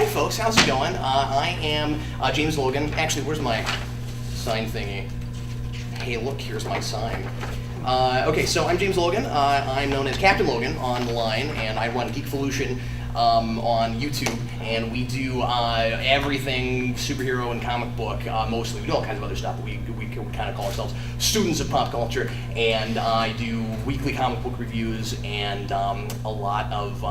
Hi folks, how's it going? I am James Logan. Actually, where's my sign thingy? Hey look, here's my sign. Okay, so I'm James Logan. I'm known as Captain Logan on the line, and I run Geekvolution on YouTube, and we do everything superhero and comic book, mostly. We do all kinds of other stuff, but we kind of call ourselves students of pop culture, and I do weekly comic book reviews and a lot of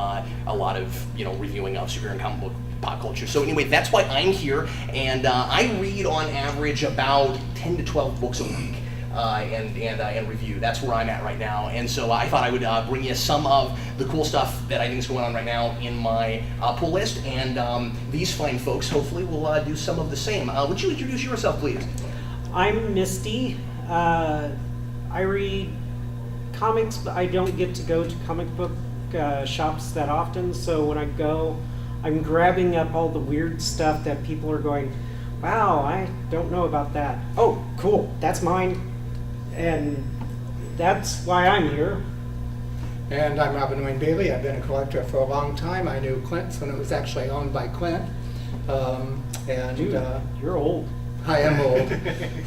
reviewing of superhero and comic book pop culture. So anyway, that's why I'm here, and I read on average about 10 to 12 books a week. And review. That's where I'm at right now. And so I thought I would bring you some of the cool stuff that I think is going on right now in my pull list. And these fine folks hopefully will do some of the same. Would you introduce yourself, please? I'm Misty. I read comics, but I don't get to go to comic book shops that often. So when I go, I'm grabbing up all the weird stuff that people are going, wow, I don't know about that. Oh, cool, that's mine. And that's why I'm here. And I'm Robin Wayne Bailey. I've been a collector for a long time. I knew Clint's when it was actually owned by Clint. Dude, you're old. I am old.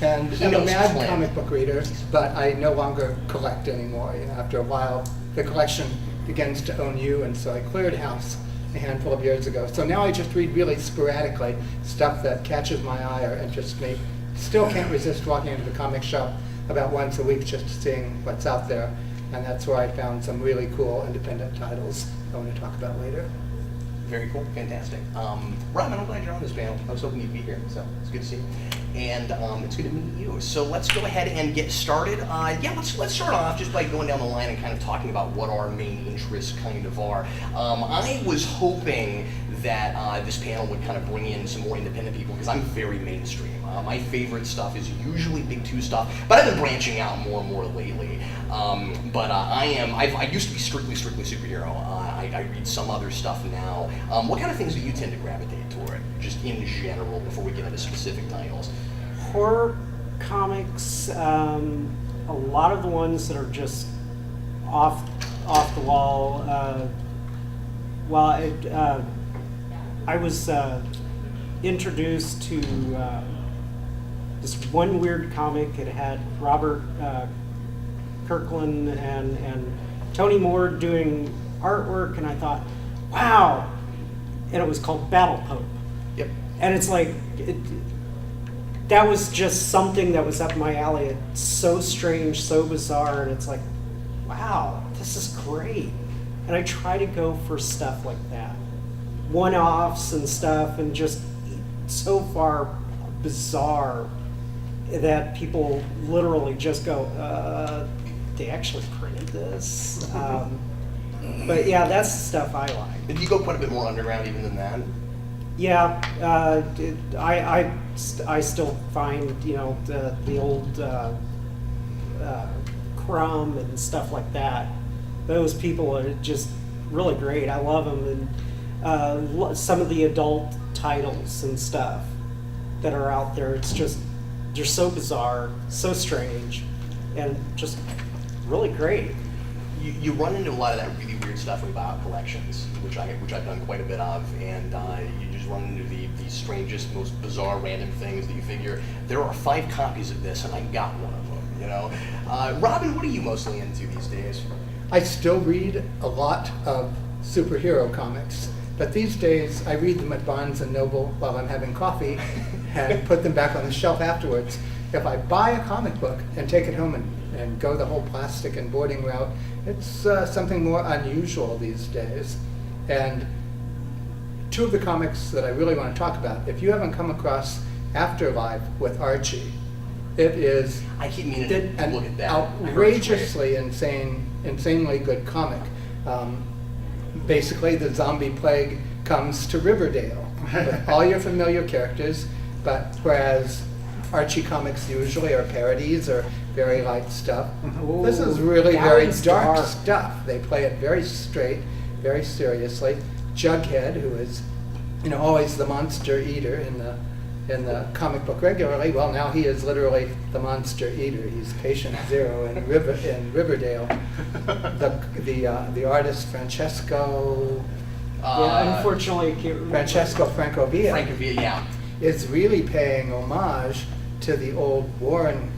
And I'm a mad comic book reader, but I no longer collect anymore. After a while, the collection begins to own you, and so I cleared house a handful of years ago. So now I just read really sporadically stuff that catches my eye or interests me. Still can't resist walking into the comic shop about once a week just seeing what's out there, and that's where I found some really cool independent titles I want to talk about later. Very cool, fantastic. Robin, I'm glad you're on this panel. I was hoping you'd be here, so it's good to see you. And it's good to meet you. So let's go ahead and get started. Let's start off just by going down the line and kind of talking about what our main interests kind of are. I was hoping that this panel would kind of bring in some more independent people because I'm very mainstream. My favorite stuff is usually Big Two stuff, but I've been branching out more and more lately. I used to be strictly superhero. I read some other stuff now. What kind of things do you tend to gravitate toward, just in general, before we get into specific titles? Horror comics, a lot of the ones that are just off the wall. I was introduced to this one weird comic. It had Robert Kirkland and Tony Moore doing artwork, and I thought, wow! And it was called Battle Pope. Yep. And it's like, that was just something that was up my alley. It's so strange, so bizarre, and it's like, wow, this is great. And I try to go for stuff like that. One-offs and stuff, and just so far bizarre that people literally just go, they actually printed this? But yeah, that's the stuff I like. Did you go quite a bit more underground even than that? Yeah, I still find, the old Crumb and stuff like that. Those people are just really great. I love them. And some of the adult titles and stuff that are out there, it's just, they're so bizarre, so strange, and just really great. You run into a lot of that really weird stuff about collections, which I've done quite a bit of, and you just run into the strangest, most bizarre, random things that you figure, there are 5 copies of this, and I got one of them, Robin, what are you mostly into these days? I still read a lot of superhero comics, but these days I read them at Barnes & Noble while I'm having coffee and put them back on the shelf afterwards. If I buy a comic book and take it home and go the whole plastic and boarding route, it's something more unusual these days. And 2 of the comics that I really want to talk about, if you haven't come across Afterlife with Archie, it is I keep meaning to look at that. Outrageously insanely good comic. Basically, the zombie plague comes to Riverdale with all your familiar characters, but whereas Archie comics usually are parodies or very light stuff, this is really very dark stuff. They play it very straight, very seriously. Jughead, who is always the monster eater in the comic book regularly, well, now he is literally the monster eater. He's patient zero in Riverdale. The artist Francesco Yeah, unfortunately, I can't remember. Francesco Francovilla, Francovilla, yeah. is really paying homage to the old Warren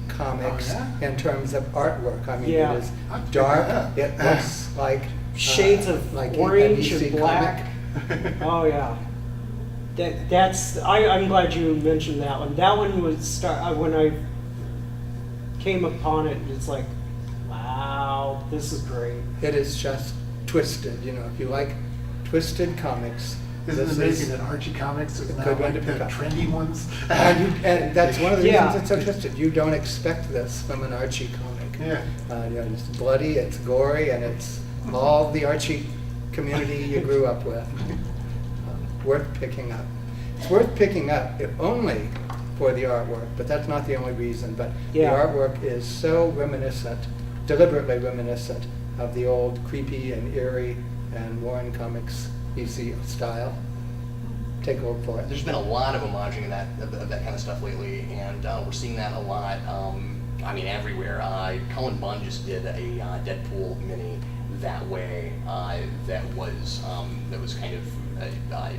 comics in terms of artwork. I mean, Yeah. it is I'll check dark. that out. It looks like Shades of like orange ABC and black. Oh yeah, that's. I'm glad you mentioned that one. That one was when I came upon it. It's like, wow, this is great. It is just twisted. You know, if you like twisted comics, Isn't it this amazing is that Archie Comics is a now good one like to the pick up. trendy ones? and that's one of the Yeah. reasons it's so twisted. You don't expect this from an Archie comic. Yeah. You know, it's bloody, it's gory, and it's all the Archie community you grew up with. Worth picking up. It's worth picking up, if only for the artwork, but that's not the only reason. But Yeah. the artwork is so reminiscent, deliberately reminiscent of the old creepy and eerie and Warren Comics EC style. Take a look for it. There's been a lot of homaging of that kind of stuff lately, and we're seeing that a lot. I mean, everywhere. Cullen Bunn just did a Deadpool mini that way. That was kind of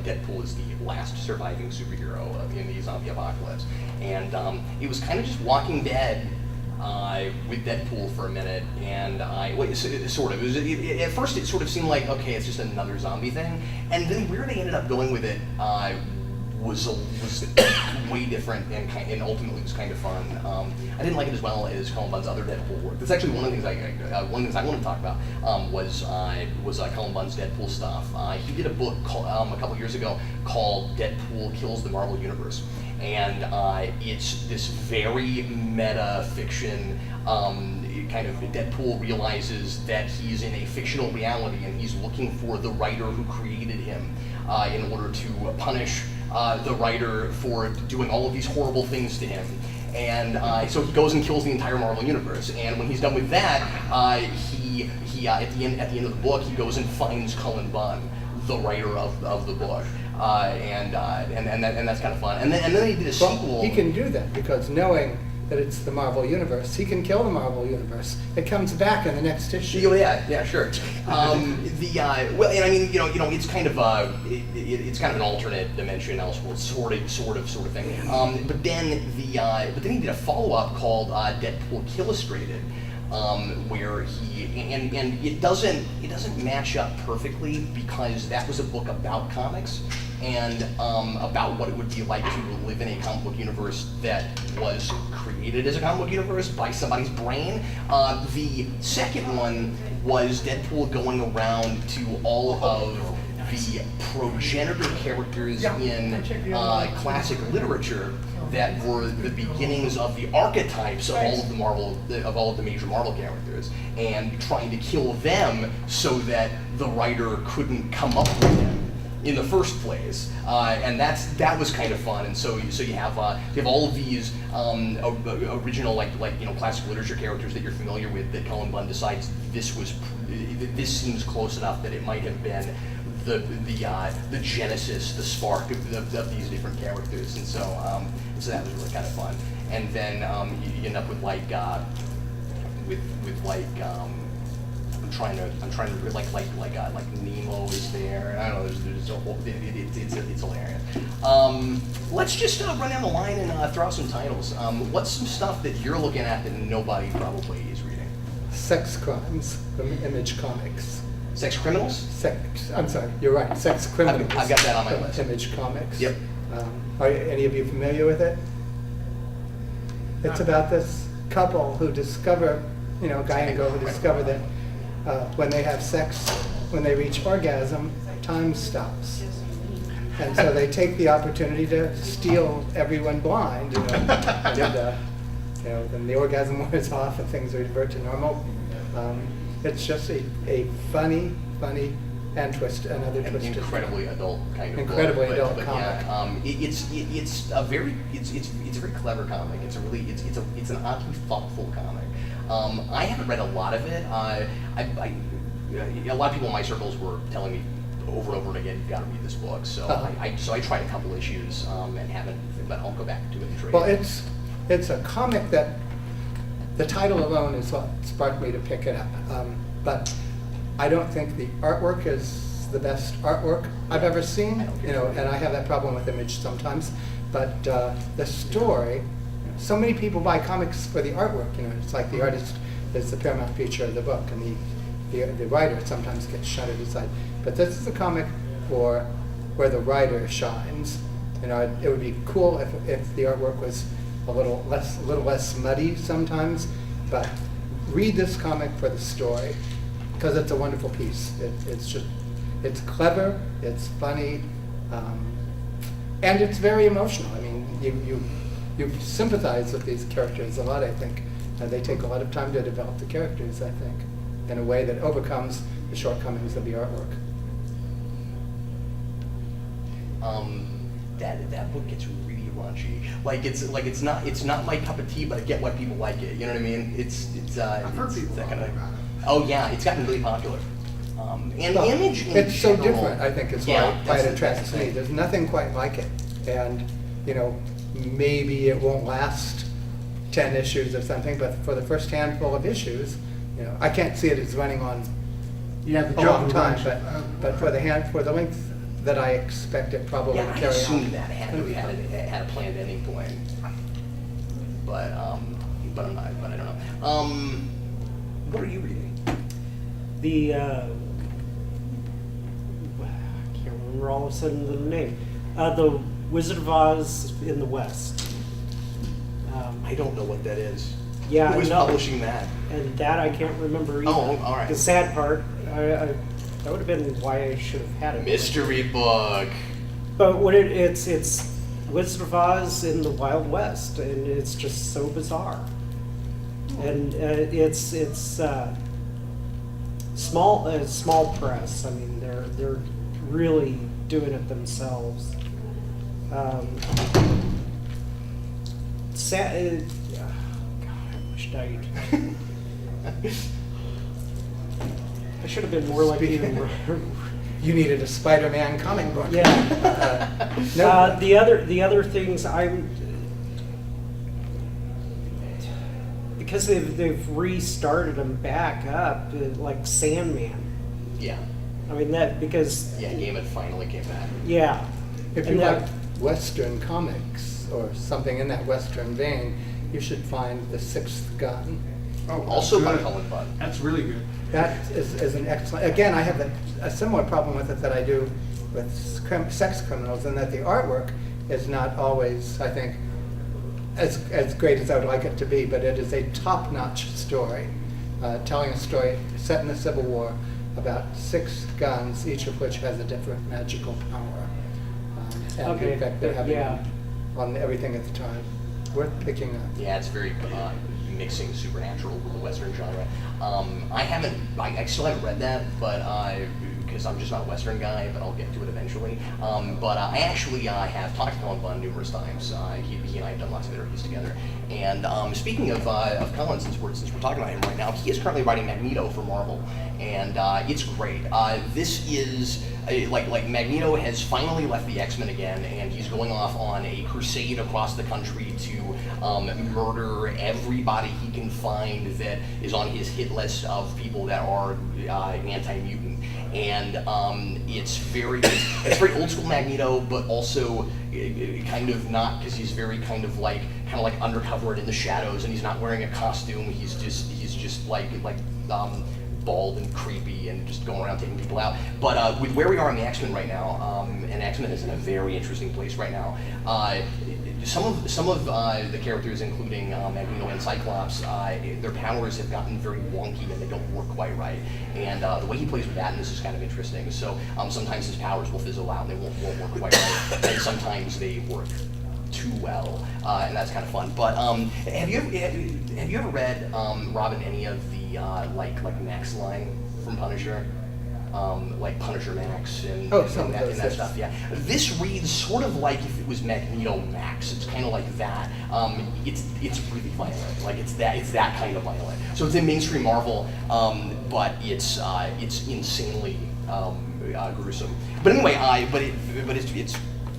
Deadpool is the last surviving superhero in the zombie apocalypse, and it was kind of just Walking Dead. With Deadpool for a minute, and sort of. At first, it sort of seemed like, okay, it's just another zombie thing, and then where they ended up going with it was way different, and ultimately was kind of fun. I didn't like it as well as Cullen Bunn's other Deadpool work. That's actually one of the things I wanted to talk about was Cullen Bunn's Deadpool stuff. He did a book a couple years ago called Deadpool Kills the Marvel Universe. And it's this very meta fiction kind of. Deadpool realizes that he's in a fictional reality, and he's looking for the writer who created him in order to punish the writer for doing all of these horrible things to him. And so he goes and kills the entire Marvel universe. And when he's done with that, he at the end of the book, he goes and finds Cullen Bunn, the writer of the book. And that's kind of fun. And then they did a sequel. Well, he can do that because knowing that it's the Marvel Universe, he can kill the Marvel Universe. It comes back in the next issue. Yeah, sure. Well, and I mean, it's kind of it's kind of an alternate dimension, Elseworld sort of thing. But then he did a follow-up called Deadpool Killustrated. Where and it doesn't match up perfectly because that was a book about comics and about what it would be like to live in a comic book universe that was created as a comic book universe by somebody's brain. The second one was Deadpool going around to all of the progenitor characters in classic literature that were the beginnings of the archetypes of all of the major Marvel characters, and trying to kill them so that the writer couldn't come up with them in the first place, and that was kind of fun. And so you have all of these original like classic literature characters that you're familiar with that Cullen Bunn decides this seems close enough that it might have been the genesis, the spark of these different characters, and so that was really kind of fun. And then you end up with I'm trying to like Nemo is there. I don't know. There's a whole. It's hilarious. Let's just run down the line and throw out some titles. What's some stuff that you're looking at that nobody probably is reading? Sex Crimes from Image Comics. Sex Criminals? I'm sorry, you're right. Sex Criminals. I've got that on my from list. Image Comics. Yep. Are any of you familiar with it? It's about this couple who discover, guy and girl who discover that when they have sex, when they reach orgasm, time stops. And so they take the opportunity to steal everyone blind, and when the orgasm wears off and things revert to normal. It's just a funny, and another twisted. Incredibly adult kind of Incredibly book, adult but comic. Yeah, it's a very clever comic. It's an oddly thoughtful comic. I haven't read a lot of it. A lot of people in my circles were telling me over and over again, you've got to read this book. So I tried a couple issues and haven't, but I'll go back to it and trade. Well, it's a comic that the title alone is what sparked me to pick it up. But I don't think the artwork is the best artwork I've ever seen, you know, and I have that problem with Image sometimes. But the story, so many people buy comics for the artwork, you know, it's like the artist is the paramount feature of the book, and the writer sometimes gets shunted aside. But this is a comic for where the writer shines. You know, it would be cool if the artwork was a little less muddy sometimes, but read this comic for the story, because it's a wonderful piece. It's clever, it's funny, and it's very emotional. I mean, you sympathize with these characters a lot, I think. They take a lot of time to develop the characters, I think, in a way that overcomes the shortcomings of the artwork. That book gets really raunchy. It's not my cup of tea, but I get why people like it. You know what I mean? I've heard people that kind talk of. about it. Oh yeah, it's gotten really popular. And Well, Image in it's so general- different, I think, is Yeah, why that's it the attracts me. thing. There's nothing quite like it. And, you know, maybe it won't last 10 issues or something, but for the first handful of issues, you know, I can't see it as running on Yeah, the a long Joker time, bunch. but for the length that I expect it probably Yeah, to I carry assumed on. that it had a planned ending point. But I'm not. But I don't know. What are you reading? The I can't remember all of a sudden the name. The Wizard of Oz in the West. I don't know what that is. Yeah, Who is no. publishing that? And that I can't remember either. Oh, all right. The sad part, that would have been why I should have had it. Mystery book. But what it's Wizard of Oz in the Wild West, and it's just so bizarre. And it's small press. I mean, they're really doing it themselves. God, I wished I should have been more like you. You needed a Spider-Man comic book. Yeah. No. The other things because they've restarted them back up, like Sandman. Yeah. I mean that because Yeah, Gaiman finally came back. yeah. If And you that- like Western comics or something in that Western vein, you should find The Sixth Gun. Oh, that's Also by good. Cullen Bunn. That's really good. That is an excellent, again, I have a similar problem with it that I do with sex criminals, in that the artwork is not always, I think, as great as I would like it to be, but it is a top-notch story, telling a story set in the Civil War about 6 guns, each of which has a different magical power. And Okay, the effect they're having yeah. on everything at the time. Worth picking up. Yeah, it's very mixing supernatural with the Western genre. I still haven't read that, but because I'm just not a Western guy, but I'll get to it eventually. But I actually have talked to Cullen Bunn numerous times. He and I have done lots of interviews together. And speaking of Cullen, since we're talking about him right now, he is currently writing Magneto for Marvel, and it's great. This is like Magneto has finally left the X-Men again, and he's going off on a crusade across the country to murder everybody he can find that is on his hit list of people that are anti-mutant. And it's very old school Magneto, but also kind of not, because he's very kind of like undercover and in the shadows, and he's not wearing a costume. He's just like bald and creepy and just going around taking people out. But with where we are in the X-Men right now, and X-Men is in a very interesting place right now. Some of the characters, including Magneto and Cyclops, their powers have gotten very wonky and they don't work quite right. And the way he plays with that in this is kind of interesting. So sometimes his powers will fizzle out and they won't work quite right, and sometimes they work too well, and that's kind of fun. But have you ever read, Robin, any of the like Max line from Punisher? Like Punisher Max and, Some and of that, those, and that yes. stuff. Yeah, this reads sort of like if it was Magneto Max. It's kind of like that. It's really violent. Like it's that kind of violent. So it's in mainstream Marvel, but it's insanely gruesome. But anyway, it's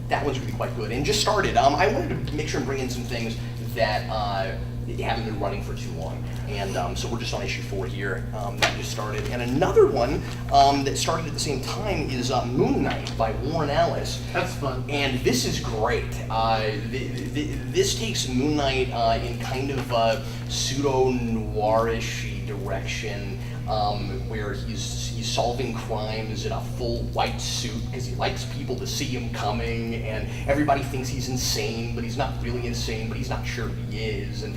that one's really quite good and just started. I wanted to make sure and bring in some things that haven't been running for too long. And so we're just on issue 4 here. That just started. And another one that started at the same time is Moon Knight by Warren Ellis. That's fun. And this is great. This takes Moon Knight in kind of a pseudo-noirish direction, where he's solving crimes in a full white suit because he likes people to see him coming, and everybody thinks he's insane, but he's not really insane, but he's not sure he is. And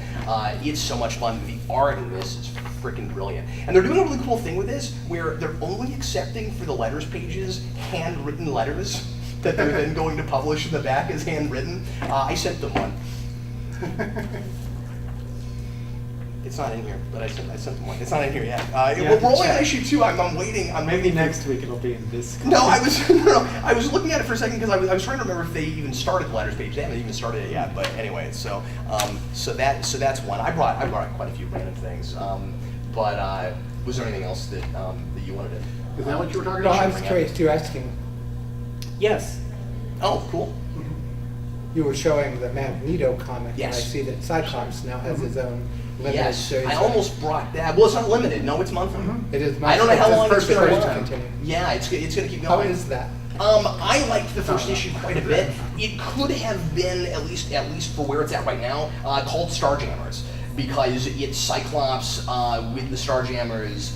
it's so much fun. The art in this is freaking brilliant. And they're doing a really cool thing with this, where they're only accepting for the letters pages handwritten letters that they're then going to publish in the back as handwritten. I sent them one. It's not in here, but I sent them one. It's not in here yet. We're only on issue 2. I'm waiting. Maybe next week it'll be in this. No, I was looking at it for a second because I was trying to remember if they even started the letters page. They haven't even started it yet. But anyway, so that's one. I brought quite a few random things. But was there anything else that you wanted to? Is that what you were talking No, about? I was curious too, asking, Yes. Oh, cool. you were showing the Magneto comic, and I Yes. see that Cyclops now has his own limited Yes, series. I almost brought that. Well, it's not limited. No, it's monthly. It is I don't know how long it's going going to to run. continue. Yeah, it's going to keep How going. is that? I liked the first issue quite a bit. It could have been, at least for where it's at right now, called Starjammers, because it's Cyclops with the Starjammers.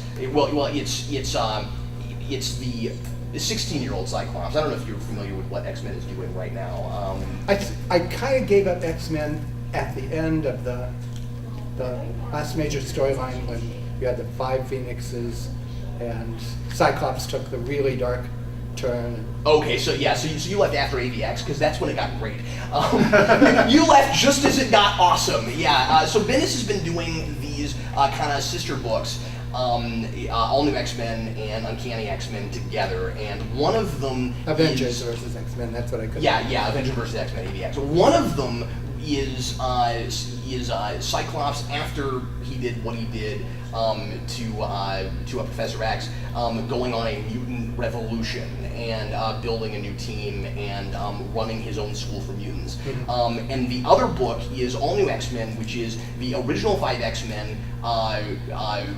It's the 16-year-old Cyclops. I don't know if you're familiar with what X-Men is doing right now. I kind of gave up X-Men at the end of the last major storyline when you had the 5 Phoenixes and Cyclops took the really dark turn. Okay, so you left after AVX because that's when it got great. You left just as it got awesome. Yeah. So Bendis has been doing these kind of sister books, All New X-Men and Uncanny X-Men together, and one of them Avengers is, versus X-Men, that's what I could yeah, Avengers versus X-Men, AVX. One of them is Cyclops after he did what he did to a Professor X, going on a mutant revolution and building a new team and running his own school for mutants. Mm-hmm. And the other book is All New X-Men, which is the original 5 X-Men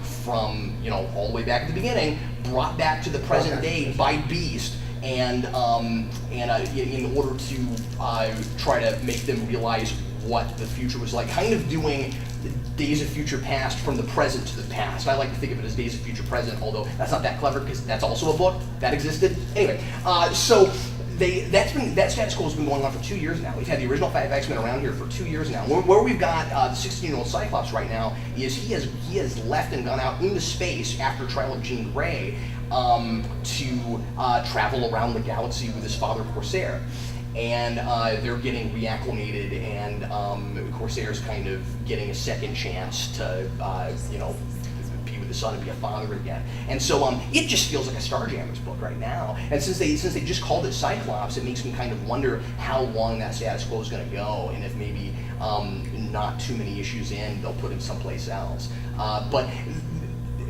from all the way back at the beginning, brought back to the present day by Beast. And in order to try to make them realize what the future was like, kind of doing Days of Future Past from the present to the past. I like to think of it as Days of Future Present, although that's not that clever because that's also a book that existed. Anyway, so that status quo has been going on for 2 years now. We've had the original 5 X-Men around here for 2 years now. Where we've got the 16-year-old Cyclops right now is he has left and gone out into space after trial of Jean Grey to travel around the galaxy with his father Corsair. And they're getting reacclimated, and Corsair's kind of getting a second chance to, be with his son and be a father again. And so it just feels like a Starjammers book right now. And since they just called it Cyclops, it makes me kind of wonder how long that status quo is going to go, and if maybe not too many issues in, they'll put him someplace else. But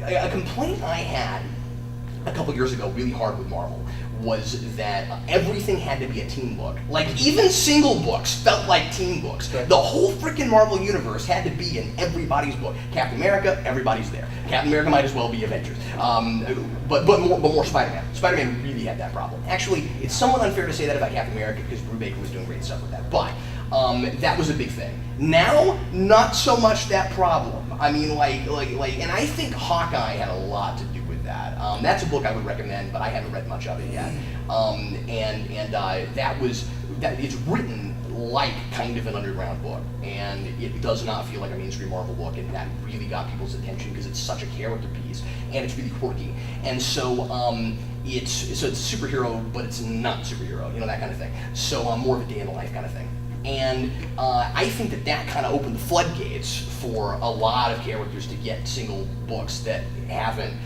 a complaint I had a couple years ago, really hard with Marvel, was that everything had to be a team book. Like, even single books felt like team books. Right. The whole freaking Marvel universe had to be in everybody's book. Captain America, everybody's there. Captain America might as well be Avengers. But more Spider-Man. Spider-Man really had that problem. Actually, it's somewhat unfair to say that about Captain America because Brubaker was doing great stuff with that. But that was a big thing. Now, not so much that problem. I mean, and I think Hawkeye had a lot to do with that. That's a book I would recommend, but I haven't read much of it yet. It's written like kind of an underground book, and it does not feel like a mainstream Marvel book, and that really got people's attention because it's such a character piece, and it's really quirky. And so it's a superhero, but it's not superhero, that kind of thing. So more of a day in the life kind of thing. And I think that kind of opened the floodgates for a lot of characters to get single books that haven't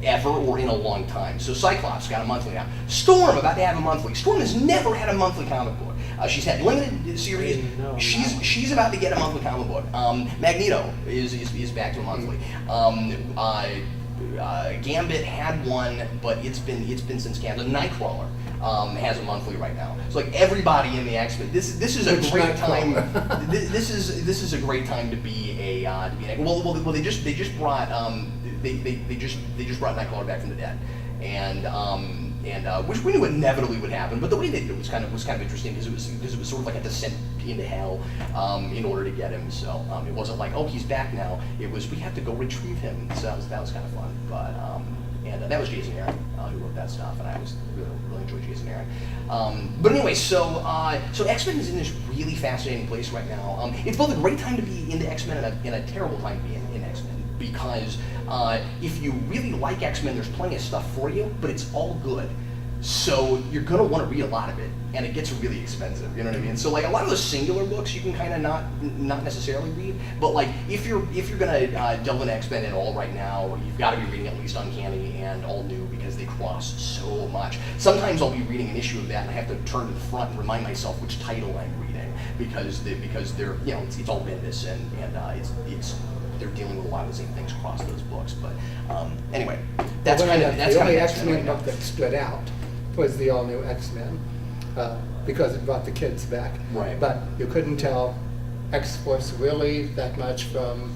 ever or in a long time. So Cyclops got a monthly now. Storm about to have a monthly. Storm has never had a monthly comic book. She's had limited series. She's about to get a monthly comic book. Magneto is back to a monthly. Gambit had one, but it's been since canceled. Nightcrawler has a monthly right now. So like everybody in the X-Men, this is a Which great time. Nightcrawler? this is a great time to be an well they just brought they just brought Nightcrawler back from the dead, and which we knew inevitably would happen, but the way they did it was kind of interesting because it was sort of like a descent into hell in order to get him. So it wasn't like, oh, he's back now. It was, we have to go retrieve him. So that was kind of fun. But and that was Jason Aaron who wrote that stuff, and I was really enjoyed Jason Aaron. But anyway, so X-Men is in this really fascinating place right now. It's both a great time to be into X-Men and a terrible time to be in X-Men, because if you really like X-Men, there's plenty of stuff for you, but it's all good. So you're gonna want to read a lot of it, and it gets really expensive. You know what I mean? So like a lot of those singular books, you can kind of not necessarily read. But like if you're gonna delve into X-Men at all right now, you've got to be reading at least Uncanny and All New, because they cross so much. Sometimes I'll be reading an issue of that, and I have to turn to the front and remind myself which title I'm reading, because they're it's all Bendis and they're dealing with a lot of the same things across those books. But anyway, that's kind of the only X-Men X-Men right now. book that stood out was the All New X-Men, because it brought the kids back. Right. But you couldn't tell X-Force really that much from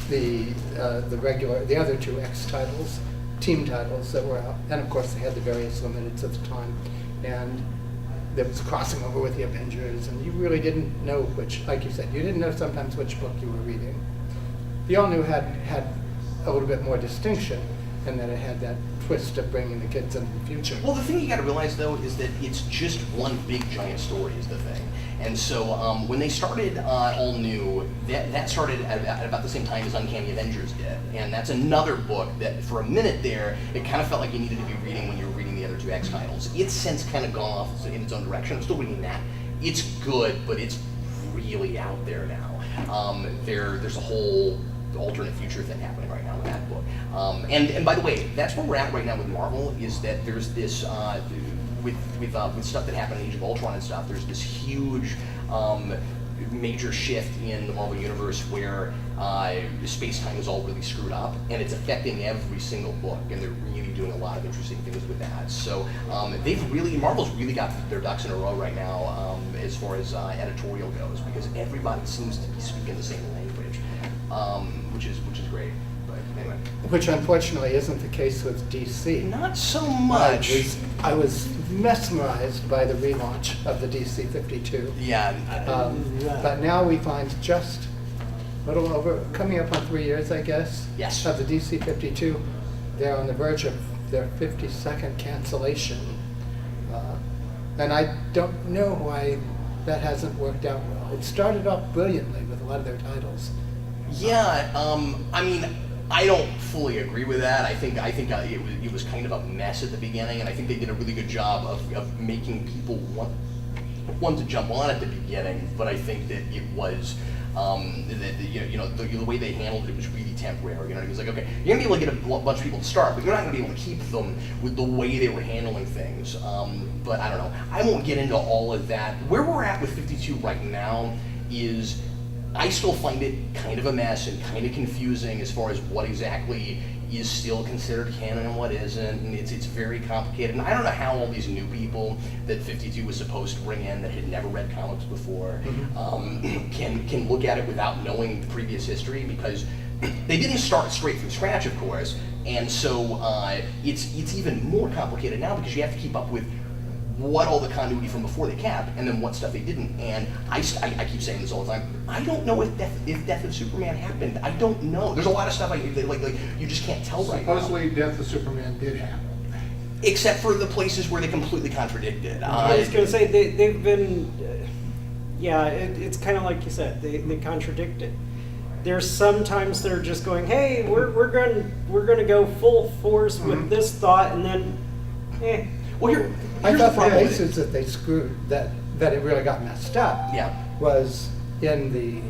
the other two X titles, team titles that were out, and of course they had the various limiteds at the time, and there was crossing over with the Avengers, and you really didn't know which, like you said, you didn't know sometimes which book you were reading. The All New had a little bit more distinction, and then it had that twist of bringing the kids into the future. Well, the thing you got to realize though is that it's just one big giant story is the thing. And so when they started All New, that started at about the same time as Uncanny Avengers did, and that's another book that for a minute there it kind of felt like you needed to be reading when you were reading the other two X titles. It's since kind of gone off in its own direction. I'm still reading that. It's good, but it's really out there now. There's a whole alternate future thing happening right now with that book. And by the way, that's where we're at right now with Marvel, is that there's this with stuff that happened in Age of Ultron and stuff, there's this huge major shift in the Marvel Universe where space-time is all really screwed up, and it's affecting every single book, and they're really doing a lot of interesting things with that. So Marvel's really got their ducks in a row right now as far as editorial goes, because everybody seems to be speaking the same language, which is great. But anyway, Which unfortunately isn't the case with DC. not so much. I was mesmerized by the relaunch of the DC 52. Yeah. But now we find just a little over, coming up on 3 years, I guess, Yes. of the DC 52. They're on the verge of their 52nd cancellation. And I don't know why that hasn't worked out well. It started off brilliantly with a lot of their titles. Yeah, I mean, I don't fully agree with that. I think it was kind of a mess at the beginning, and I think they did a really good job of making people want to jump on at the beginning. But I think that it was the way they handled it was really temporary. You know, it was like, okay, you're gonna be able to get a bunch of people to start, but you're not gonna be able to keep them with the way they were handling things. But I don't know. I won't get into all of that. Where we're at with 52 right now is, I still find it kind of a mess and kind of confusing as far as what exactly is still considered canon and what isn't, and it's very complicated. And I don't know how all these new people that 52 was supposed to bring in that had never read comics before can look at it without knowing the previous history, because they didn't start straight from scratch, of course, and so it's even more complicated now, because you have to keep up with what all the continuity from before they kept, and then what stuff they didn't. And I keep saying this all the time. I don't know if Death of Superman happened. I don't know. There's a lot of stuff like you just can't tell right now. Supposedly, Death of Superman did happen. Except for the places where they completely contradicted. I was going to say they've been, it's kind of like you said, they contradict it. There's sometimes they're just going, hey, we're going to go full force with this thought, and then, Well, I here's thought the problem with it. places that they screwed, that it really got messed up, Yeah. was in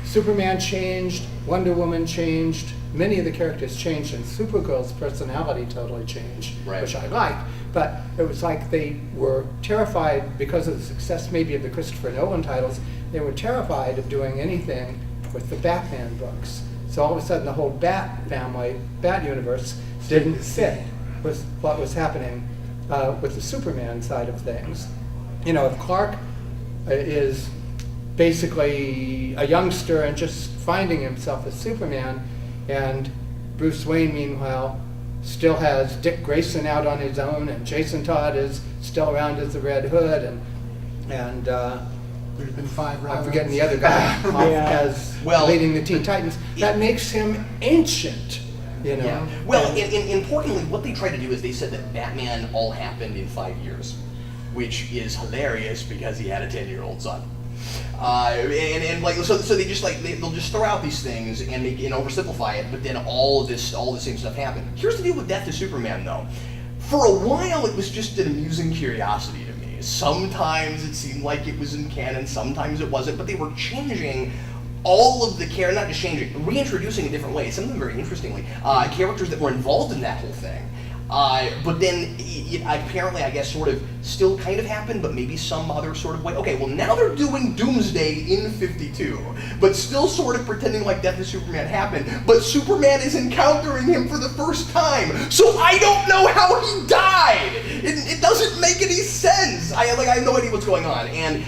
Superman changed, Wonder Woman changed, many of the characters changed, and Supergirl's personality totally changed, Right. which I liked. But it was like they were terrified, because of the success maybe of the Christopher Nolan titles, they were terrified of doing anything with the Batman books, So all of a sudden, the whole Bat family, Bat universe, didn't fit with what was happening with the Superman side of things. You know, if Clark is basically a youngster and just finding himself as Superman, and Bruce Wayne, meanwhile, still has Dick Grayson out on his own, and Jason Todd is still around as the Red Hood, and There's been 5 I'm rounds. forgetting the other guy Yeah. as Well, leading the Teen Titans. That makes him ancient, you know. Yeah. Well, importantly, what they tried to do is they said that Batman all happened in 5 years, which is hilarious because he had a 10-year-old son. And like so they just like they'll just throw out these things and make and oversimplify it, but then all the same stuff happened. Here's the deal with Death of Superman, though. For a while, it was just an amusing curiosity to me. Sometimes it seemed like it was in canon, sometimes it wasn't, but they were changing all of the not just changing, reintroducing in different ways. Some of them very interestingly, characters that were involved in that whole thing. But then it apparently, I guess, sort of still kind of happened, but maybe some other sort of way. Okay, well now they're doing Doomsday in 52, but still sort of pretending like Death of Superman happened, but Superman is encountering him for the first time, so I don't know how he died! It doesn't make any sense! I have no idea what's going on, and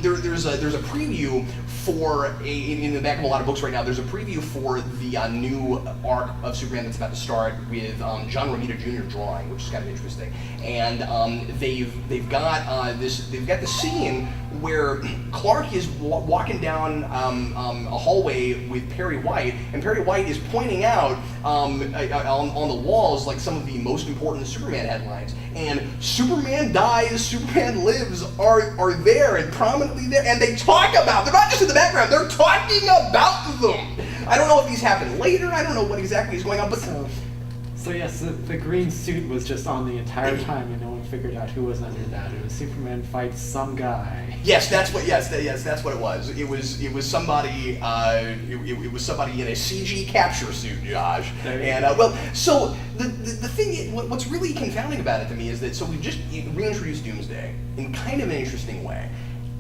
there's a preview for in the back of a lot of books right now. There's a preview for the new arc of Superman that's about to start with John Romita Jr. drawing, which is kind of interesting. And they've got the scene where Clark is walking down a hallway with Perry White, and Perry White is pointing out on the walls like some of the most important Superman headlines. And Superman dies, Superman lives are there and prominently there, and they talk about. They're not just in the background; they're talking about them. I don't know if these happen later. I don't know what exactly is going on, but. So yes, the green suit was just on the entire time, and no one figured out who was under that. It was Superman fights some guy. Yes, that's what. Yes, that's what it was. It was somebody. It was somebody in a CG capture suit, Josh. And well, so the thing, what's really confounding about it to me is that so we just reintroduced Doomsday in kind of an interesting way.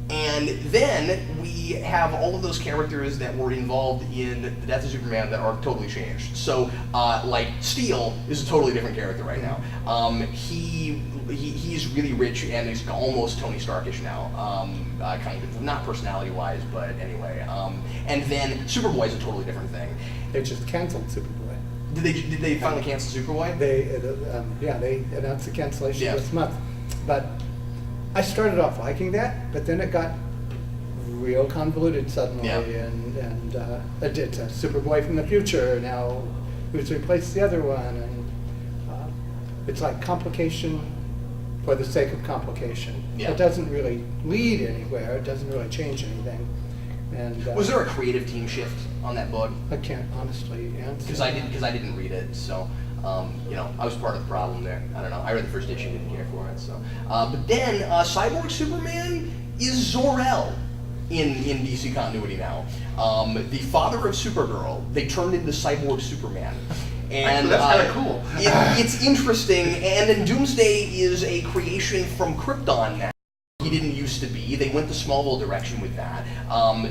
And then we have all of those characters that were involved in the Death of Superman that are totally changed. So, like Steel is a totally different character right now. He's really rich and is almost Tony Starkish now, kind of, not personality-wise, but anyway. And then Superboy is a totally different thing. They just canceled Superboy. Did they finally cancel Superboy? They announced the cancellation this month, but. I started off liking that, but then it got real convoluted suddenly, and it's a Superboy from the future now, who's replaced the other one, and it's like complication for the sake of complication. Yeah. It doesn't really lead anywhere. It doesn't really change anything. And was there a creative team shift on that book? I can't honestly answer. Because I didn't read it, so. I was part of the problem there. I don't know. I read the first issue, didn't care for it. So, but then Cyborg Superman is Zor-El in DC continuity now. The father of Supergirl. They turned into Cyborg Superman. And that's kind of cool. It's interesting. And then Doomsday is a creation from Krypton now. He didn't used to be. They went the Smallville direction with that.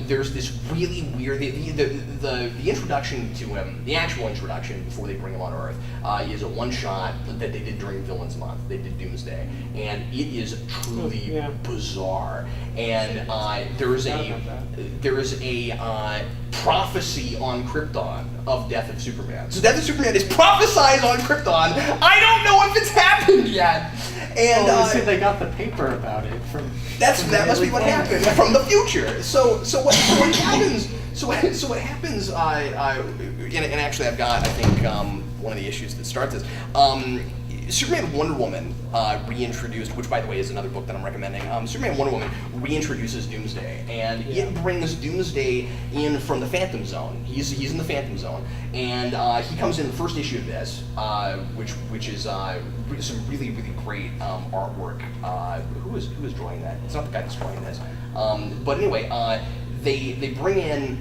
There's this really weird. The introduction to him, the actual introduction before they bring him on Earth, is a one-shot that they did during Villains Month. They did Doomsday, and it is truly bizarre. And there is a prophecy on Krypton of Death of Superman. So Death of Superman is prophesized on Krypton. I don't know if it's happened yet. And they got the paper about it from. That must be what happened from the future. So what happens? So what happens? And actually, I've got I think one of the issues that starts this. Superman Wonder Woman reintroduced, which by the way is another book that I'm recommending. Superman Wonder Woman reintroduces Doomsday, and it brings Doomsday in from the Phantom Zone. He's in the Phantom Zone, and he comes in the first issue of this, which is some really great artwork. Who is drawing that? It's not the guy that's drawing this, but anyway, they bring in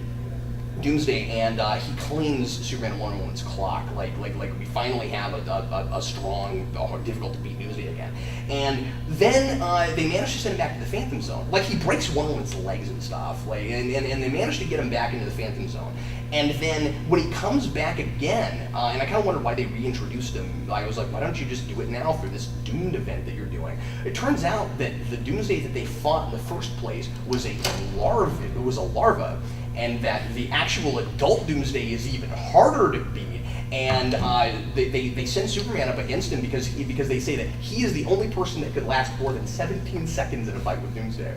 Doomsday, and he cleans Superman 101's clock. Like we finally have a strong, difficult to beat Doomsday again. And then they manage to send him back to the Phantom Zone. Like he breaks 101's legs and stuff. Like and they manage to get him back into the Phantom Zone. And then when he comes back again, and I kind of wondered why they reintroduced him. I was like, why don't you just do it now for this Doomed event that you're doing? It turns out that the Doomsday that they fought in the first place was a larva. It was a larva. And that the actual adult Doomsday is even harder to beat, and they send Superman up against him because they say that he is the only person that could last more than 17 seconds in a fight with Doomsday,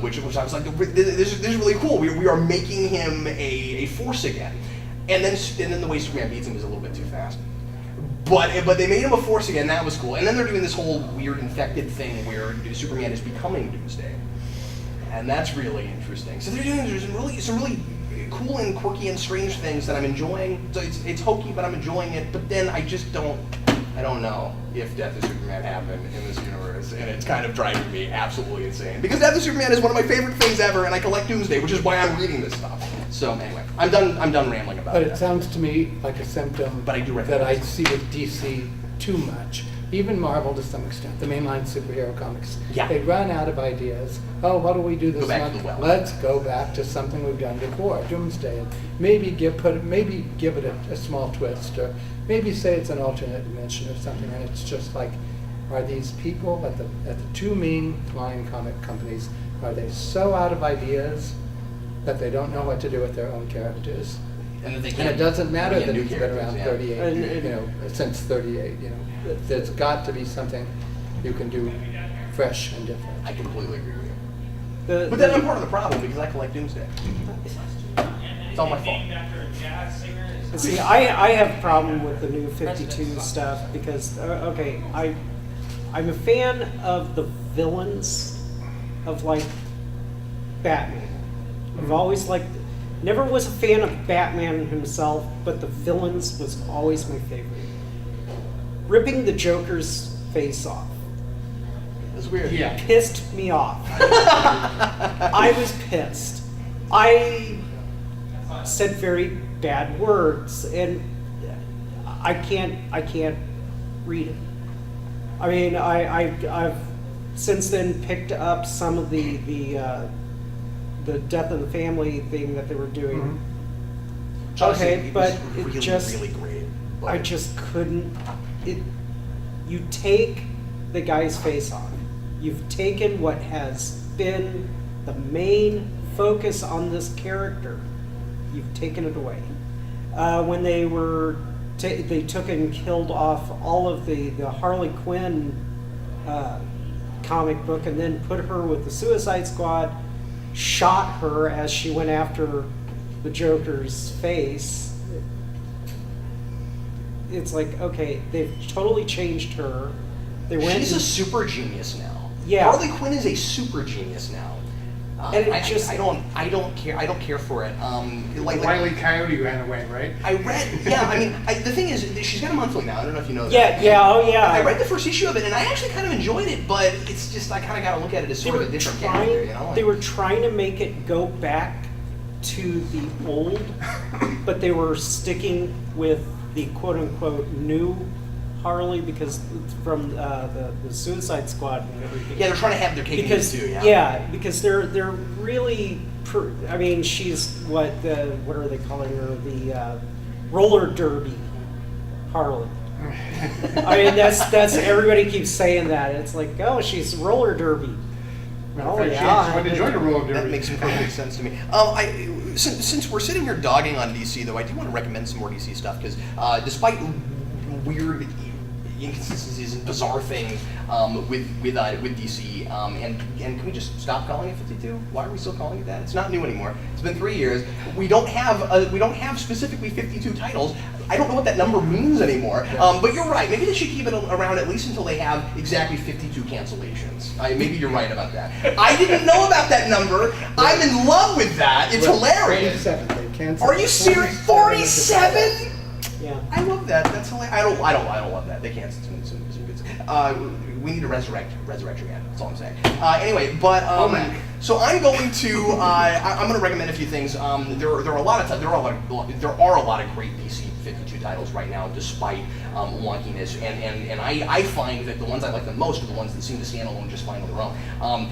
which I was like, this is really cool. We are making him a force again, and then the way Superman beats him is a little bit too fast. But they made him a force again. That was cool. And then they're doing this whole weird infected thing where Superman is becoming Doomsday. And that's really interesting. So they're doing some really cool and quirky and strange things that I'm enjoying. So it's hokey, but I'm enjoying it. But then I don't know if Death of Superman happened in this universe, and it's kind of driving me absolutely insane. Because Death of Superman is one of my favorite things ever, and I collect Doomsday, which is why I'm reading this stuff. So anyway, I'm done rambling about it. But it sounds to me like a symptom But I do that I recognize see with DC too much. Even Marvel to some extent, the mainline superhero comics. Yeah. They run out of ideas. Oh, what do we do this Go back to month? the well. Let's go back to something we've done before, Doomsday, and maybe give it a small twist, or maybe say it's an alternate dimension or something. And it's just like, are these people at the two main flying comic companies, are they so out of ideas that they don't know what to do with their own characters? And And it doesn't matter that he's been around 38, And- since 38, There's got to be something you can do fresh and different. I completely agree with you. The- But then I'm part of the problem because I collect Doomsday. It's all my fault. See, I have a problem with the new 52 stuff because, okay, I'm a fan of the villains of, like, Batman. I've always never was a fan of Batman himself, but the villains was always my favorite. Ripping the Joker's face off It's weird. Yeah. pissed me off. I was pissed. I said very bad words, and I can't read it. I mean, I've since then picked up some of the Death in the Family thing that they were doing. Okay, but it really, just really great. I just couldn't. You take the guy's face off. You've taken what has been the main focus on this character. You've taken it away. When they were, they took and killed off all of the Harley Quinn comic book, and then put her with the Suicide Squad. Shot her as she went after the Joker's face. It's like, okay, they've totally changed her. They went. She's a and- super genius now. Yeah. Harley Quinn is a super genius now. And it I don't care for it. Like Wile E. Coyote ran away, right? I read, yeah. I mean, the thing is, she's got a monthly now. I don't know if you know that. Oh yeah. I read the first issue of it, and I actually kind of enjoyed it, but it's just I kind of got to look at it as They sort were of a different character, you know. They were trying to make it go back to the old, but they were sticking with the quote-unquote new Harley because from the Suicide Squad and everything. Yeah, they're trying to have their cake and eat because it too. Yeah. because they're really. I mean, she's what are they calling her? The roller derby Harley. I mean, that's everybody keeps saying that. It's like, oh, she's roller derby. Oh yeah. When to join a roller derby. That makes perfect sense to me. Since we're sitting here dogging on DC, though, I do want to recommend some more DC stuff because despite weird inconsistencies and bizarre things with DC, and can we just stop calling it 52? Why are we still calling it that? It's not new anymore. It's been 3 years. We don't have specifically 52 titles. I don't know what that number means anymore. But you're right. Maybe they should keep it around at least until they have exactly 52 cancellations. Maybe you're right about that. I didn't know about that number. I'm in love with that. It's hilarious. 47, they canceled. Are you serious? 47? Yeah. I love that. That's hilarious. I don't love that. They canceled some good stuff. We need to resurrect your man. That's all I'm saying. Anyway, but So I'm going to I'm going to recommend a few things. There are a lot of great DC 52 titles right now, despite wonkiness, and I find that the ones I like the most are the ones that seem to stand alone just fine on their own.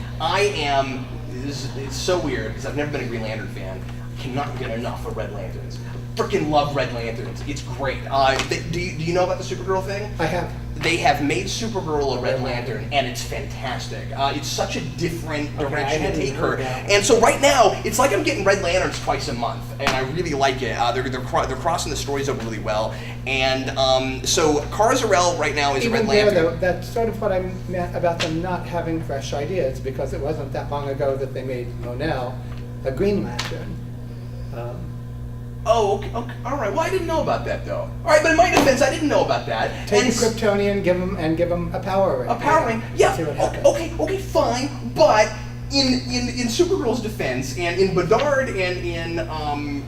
It's so weird because I've never been a Green Lantern fan. Cannot get enough of Red Lanterns. Freaking love Red Lanterns. It's great. Do you know about the Supergirl thing? I have. They have made Supergirl a Red Lantern, and it's fantastic. It's such a different direction to take her. And so right now, it's like I'm getting Red Lanterns twice a month, and I really like it. They're crossing the stories up really well. And so Kara Zor-El right now is a Red Even there, Lantern. though, that's sort of what I meant about them not having fresh ideas, because it wasn't that long ago that they made Monel a Green Lantern. Oh, okay, all right. Well, I didn't know about that though. All right, but in my defense, I didn't know about that. Take And a Kryptonian, give him a power ring. A power ring, yeah. See what happens. Okay, fine. But in Supergirl's defense, and in Bedard, and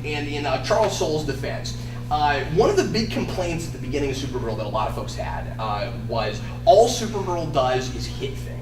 in Charles Soule's defense, one of the big complaints at the beginning of Supergirl that a lot of folks had was all Supergirl does is hit things.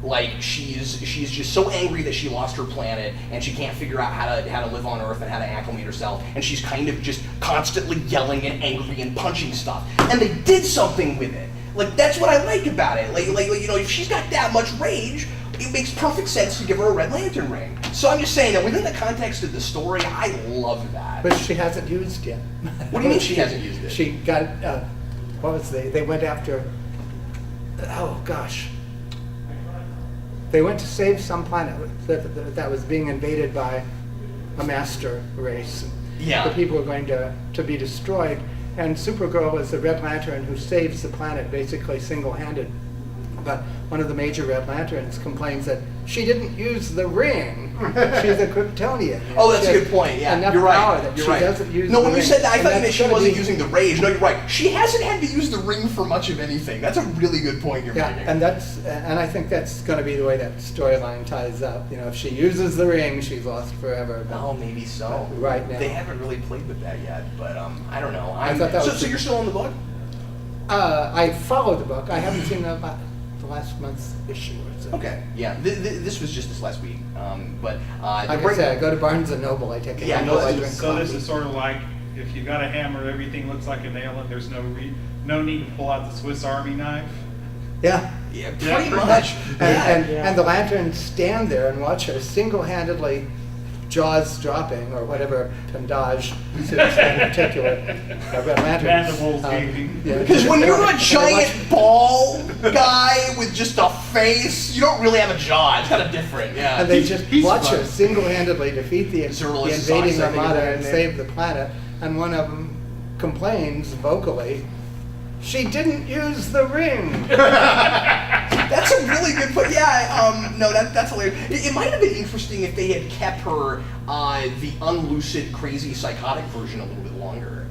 Like she's just so angry that she lost her planet and she can't figure out how to live on Earth and how to acclimate herself, and she's kind of just constantly yelling and angry and punching stuff. And they did something with it. Like that's what I like about it. Like you know, if she's got that much rage, it makes perfect sense to give her a Red Lantern ring. So I'm just saying that within the context of the story, I love that. But she hasn't used yet. What do you mean she hasn't used it? She got, what was they went after, oh gosh. They went to save some planet that was being invaded by a master race. Yeah. The people were going to be destroyed, and Supergirl is the Red Lantern who saves the planet basically single-handed. But one of the major Red Lanterns complains that she didn't use the ring. She's a Kryptonian. Oh, that's She a has good point. Yeah, enough you're power right. that You're she right. doesn't use No, the when you ring. said that, I And thought you meant that's she gonna wasn't be- using the rage. No, you're right. She hasn't had to use the ring for much of anything. That's a really good point you're Yeah, making. and I think that's going to be the way that storyline ties up. You know, if she uses the ring, she's lost forever. But Oh, maybe so. But right now. They haven't really played with that yet, but I don't know. I thought that was so you're still in the book? I followed the book. I haven't seen the last month's issue. Or so. Okay, yeah. This was just this last week. But Like I said, I go to Barnes and Noble. I take a Yeah, handle. no, I this drink So this coffee. is sort of like, if you got a hammer, everything looks like a nail, and there's no need to pull out the Swiss Army knife. Yeah. Yeah, Yeah, pretty pretty much. And the lanterns stand there and watch her single-handedly, jaws dropping, or whatever pendage suits in particular. Red lanterns. Mandibles gaping. yeah. Because when you're a And they giant watch- ball guy with just a face, you don't really have a jaw. It's kind of different. Yeah. And they just He's watch her fun. single-handedly defeat the Zerless invading socks, I think, armada is and their save the planet. And one of them complains vocally, "She didn't use the ring." That's a really good point. Yeah, no, that's hilarious. It might have been interesting if they had kept her the unlucid, crazy, psychotic version a little bit longer.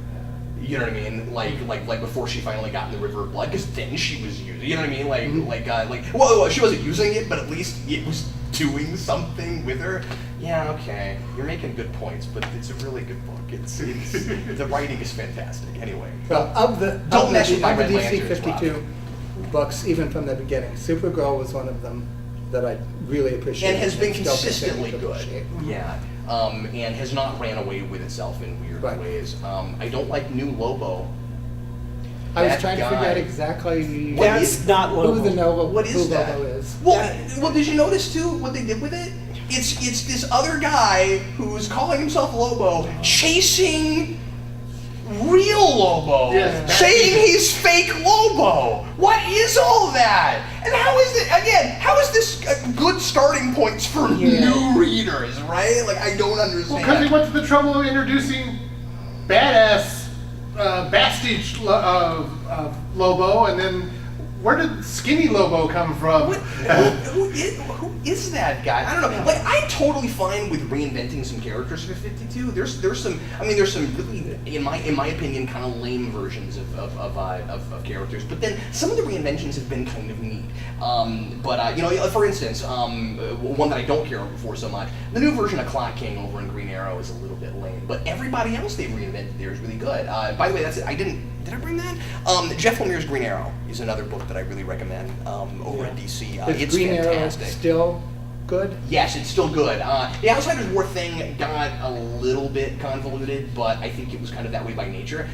You know what I mean? Like before she finally got in the River of Blood, because then she was using. You know what I mean? Well, she wasn't using it, but at least it was doing something with her. Yeah, okay, you're making good points, but it's a really good book. It's the writing is fantastic. Anyway, Well, of the Don't mess with my Red DC Lanterns, 52 books, even from the beginning, Supergirl was one of them that I really appreciated. and has been still consistently continue to good. appreciate. Yeah, and has not ran away with itself in weird Right. ways. I don't like New Lobo. I was That trying to figure guy. out exactly What That's is- not Lobo. who the Lobo, What is who that? Lobo is. Well, did you notice too what they did with it? It's this other guy who's calling himself Lobo, chasing real Lobo, Yes. saying he's fake Lobo. What is all that? And how is it? Again, how is this good starting points for new readers? Right? Like I don't Well, understand. because they went to the trouble of introducing badass Bastage Lobo, and then where did Skinny Lobo come from? Who is that guy? I don't know. Like, I'm totally fine with reinventing some characters for 52. There's some really, in my opinion, kind of lame versions of characters. But then some of the reinventions have been kind of neat. For instance, one that I don't care for so much, the new version of Clock King over in Green Arrow is a little bit lame. But everybody else they've reinvented there is really good. By the way, that's it. Did I bring that? Jeff Lemire's Green Arrow is another book that I really recommend over at DC. Is It's Green fantastic. Arrow still good? Yes, it's still good. The Outsiders War thing got a little bit convoluted, but I think it was kind of that way by nature.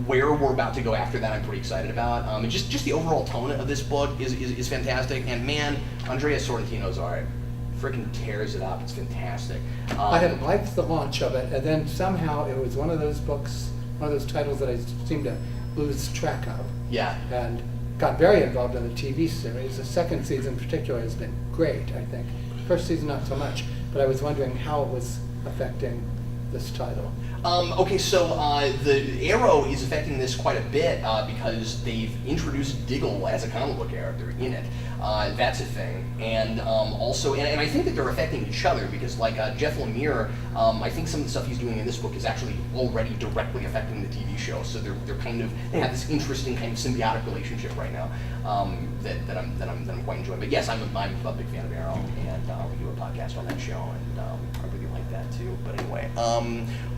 Where we're about to go after that, I'm pretty excited about. And just the overall tone of this book is fantastic. And man, Andrea Sorrentino's art freaking tears it up. It's fantastic. I had liked the launch of it, and then somehow it was one of those books, one of those titles that I seemed to lose track of. Yeah. And got very involved in the TV series. The second season in particular has been great, I think. First season not so much, but I was wondering how it was affecting this title. Okay, so the Arrow is affecting this quite a bit because they've introduced Diggle as a comic book character in it. That's a thing, and also, and I think that they're affecting each other because, like Jeff Lemire, I think some of the stuff he's doing in this book is actually already directly affecting the TV show. So they have this interesting kind of symbiotic relationship right now that I'm quite enjoying. But yes, I'm a big fan of Arrow, and we do a podcast on that show, and I really like that too. But anyway,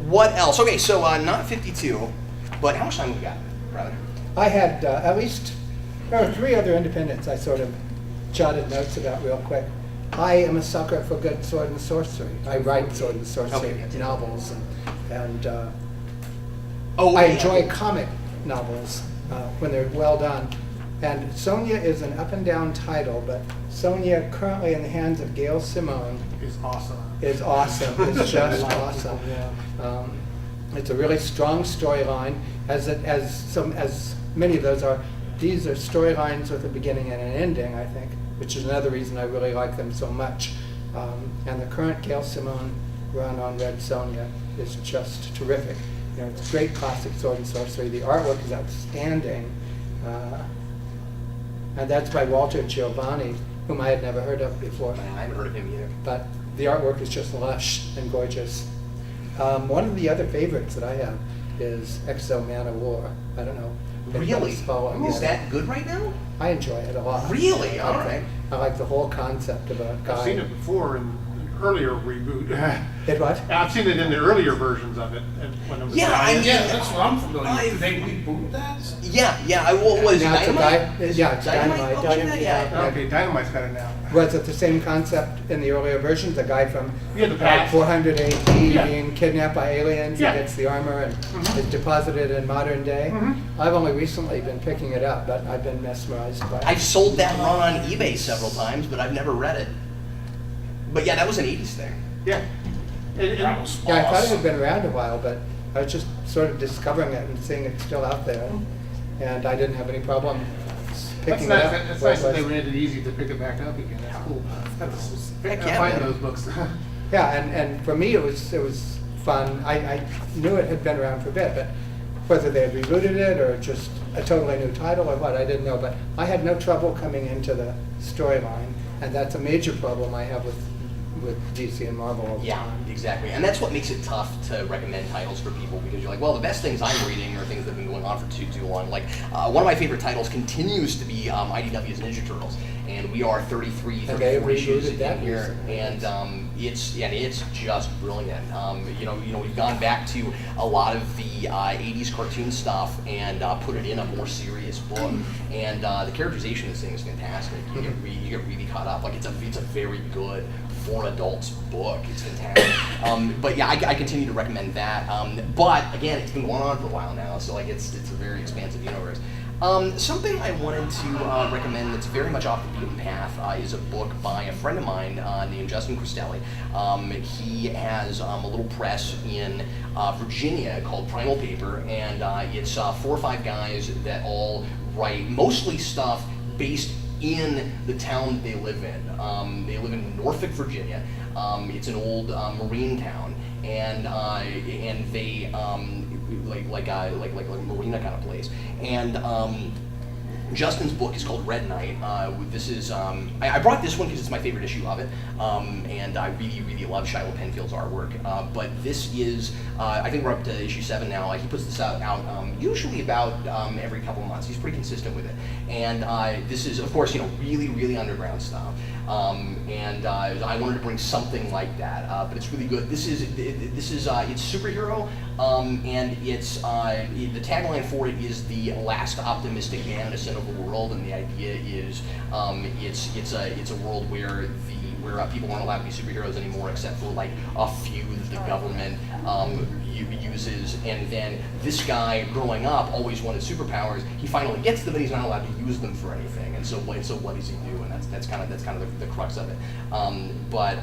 what else? Okay, so not 52, but how much time we got, brother? I had at least 3 other independents I sort of jotted notes about real quick. I am a sucker for good sword and sorcery. I write sword and sorcery novels, and I enjoy comic novels when they're well done. And Sonia is an up and down title, but Sonia, currently in the hands of Gail Simone, It's awesome. is awesome. It's just awesome. It's a really strong storyline, as many of those are. These are storylines with a beginning and an ending, I think, which is another reason I really like them so much. And the current Gail Simone run on Red Sonja is just terrific. You know, it's great classic sword and sorcery. The artwork is outstanding. And that's by Walter Giovanni, whom I had never heard of before. I haven't heard of him either. But the artwork is just lush and gorgeous. One of the other favorites that I have is Exo Man of War. I don't know. Really? Is Is that good right now? I enjoy it a lot. Really? All right. I like the whole concept of a guy. I've seen it before in the earlier reboot. It what? I've seen it in the earlier versions of it when it was. Yeah, Yeah, that's what I'm familiar with. They reboot that? Yeah. What is it? Now it's a Dynamite? guy. Yeah, it's Dynamite. Oh, yeah. Okay, Dynamite's got it now. Was it the same concept in the earlier versions? A guy from Yeah, the past. 400 AD Yeah. being kidnapped by aliens, Yeah. he gets the armor and is deposited in modern day. I've only recently been picking it up, but I've been mesmerized by it. I've sold that run on eBay several times, but I've never read it. But yeah, that was an 80s thing. Yeah. That was Yeah, I thought it awesome. had been around a while, but I was just sort of discovering it and seeing it still out there. And I didn't have any problem That's picking nice. it up. It's where nice it that they was. made it easy to pick it back up again. That's cool. Heck yeah, Find man. those books. Yeah, and for me it was fun. I knew it had been around for a bit, but whether they had rebooted it or just a totally new title or what, I didn't know. But I had no trouble coming into the storyline, and that's a major problem I have with DC and Marvel all the Yeah, time. exactly. And that's what makes it tough to recommend titles for people because you're like, well, the best things I'm reading are things that have been going on for too long. Like, one of my favorite titles continues to be IDW's Ninja Turtles. And we are 33, And they 34 issues rebooted that in here. recently. And it's just brilliant. We've gone back to a lot of the 80s cartoon stuff and put it in a more serious book. And the characterization of this thing is fantastic. You get really caught up. Like, it's a very good for adults book. It's fantastic. But yeah, I continue to recommend that. But again, it's been going on for a while now, so like it's a very expansive universe. Something I wanted to recommend that's very much off the beaten path is a book by a friend of mine named Justin Cristelli. He has a little press in Virginia called Primal Paper, and it's 4 or 5 guys that all write mostly stuff based in the town they live in. They live in Norfolk, Virginia. It's an old marine town, and they like a marina kind of place. And Justin's book is called Red Knight. This is I brought this one because it's my favorite issue of it, and I really love Shiloh Penfield's artwork. But this is I think we're up to issue 7 now. He puts this out usually about every couple months. He's pretty consistent with it, and this is of course really underground stuff. And I wanted to bring something like that, but it's really good. This is it's superhero, and it's the tagline for it is the last optimistic man in a cynical world, and the idea is it's a world where the where people weren't allowed to be superheroes anymore except for like a few that the government uses. And then this guy growing up always wanted superpowers. He finally gets them, but he's not allowed to use them for anything. And so what does he do? And that's kind of the crux of it. But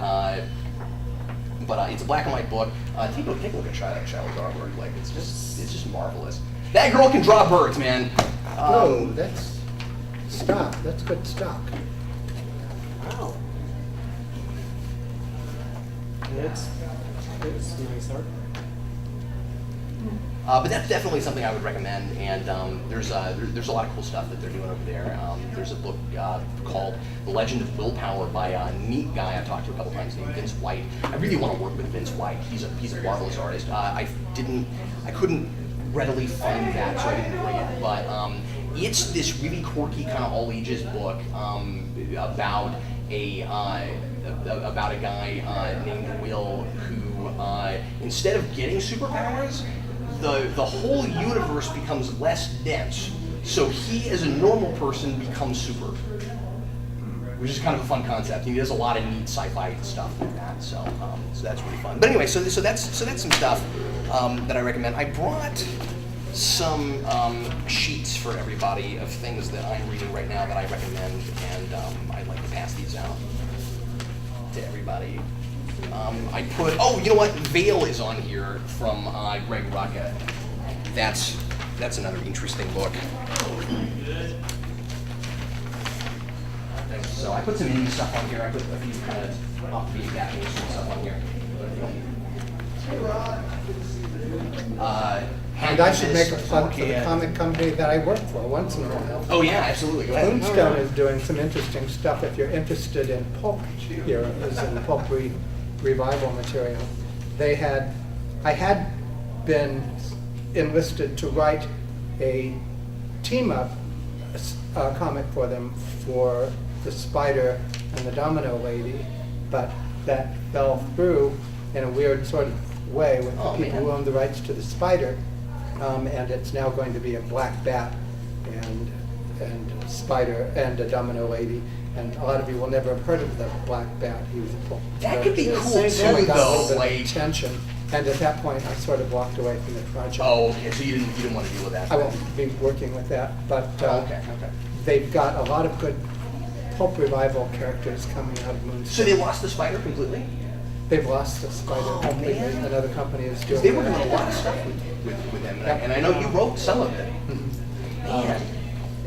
it's a black and white book. Take a look at Shadow's artwork. Like it's just marvelous. That girl can draw birds, man. No, that's stock. That's good stock. Wow. It's nice art. But that's definitely something I would recommend, and there's a lot of cool stuff that they're doing over there. There's a book called The Legend of Willpower by a neat guy I've talked to a couple times named Vince White. I really want to work with Vince White. He's a marvelous artist. I couldn't readily find that, so I didn't bring it. But it's this really quirky kind of all ages book about a guy named Will who instead of getting superpowers, the whole universe becomes less dense. So he, as a normal person, becomes super, which is kind of a fun concept. He does a lot of neat sci-fi stuff like that. So that's really fun. But anyway, so that's some stuff that I recommend. I brought some sheets for everybody of things that I'm reading right now that I recommend, and I'd like to pass these out to everybody. I put, you know what? Veil is on here from Greg Rucka. That's another interesting book. So I put some indie stuff on here. I put a few kind of offbeat Japanese stuff on here. And I should make a plug for the comic company that I work for once in a while. Oh yeah, absolutely. Go ahead. Moonstone is doing some interesting stuff if you're interested in pulp heroes and pulp revival material. I had been enlisted to write a team-up comic for them for the Spider and the Domino Lady, but that fell through in a weird sort of way with the people who owned the rights to the Spider, and it's now going to be a Black Bat and Spider and a Domino Lady. And a lot of you will never have heard of the Black Bat. He was a That could be cool so I too, got a little though. bit Like, of attention, and at that point, I sort of walked away from the project. oh, okay. So you didn't want to deal with that. I won't be working with that, but Okay. they've got a lot of good pulp revival characters coming out of Moonstone. So they lost the Spider completely? They've lost the Spider completely. man. Another company is doing They were doing that. a lot of stuff with them, and I know you wrote some of it. Man.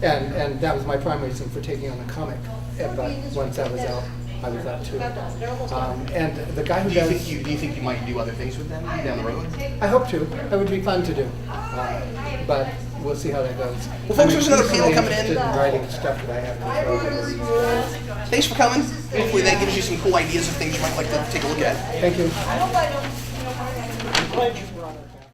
And that was my prime reason for taking on the comic. But once that was out, I was out too. And the guy who Do you does, think you might do other things with them down the road? I hope to. It would be fun to do, but we'll see how that goes. Well, folks, there's another increasingly panel coming in. interested writing stuff that I have control over. Thanks for coming. Hopefully that gives you some cool ideas of things you might like to take a look at. Thank you. Pledge.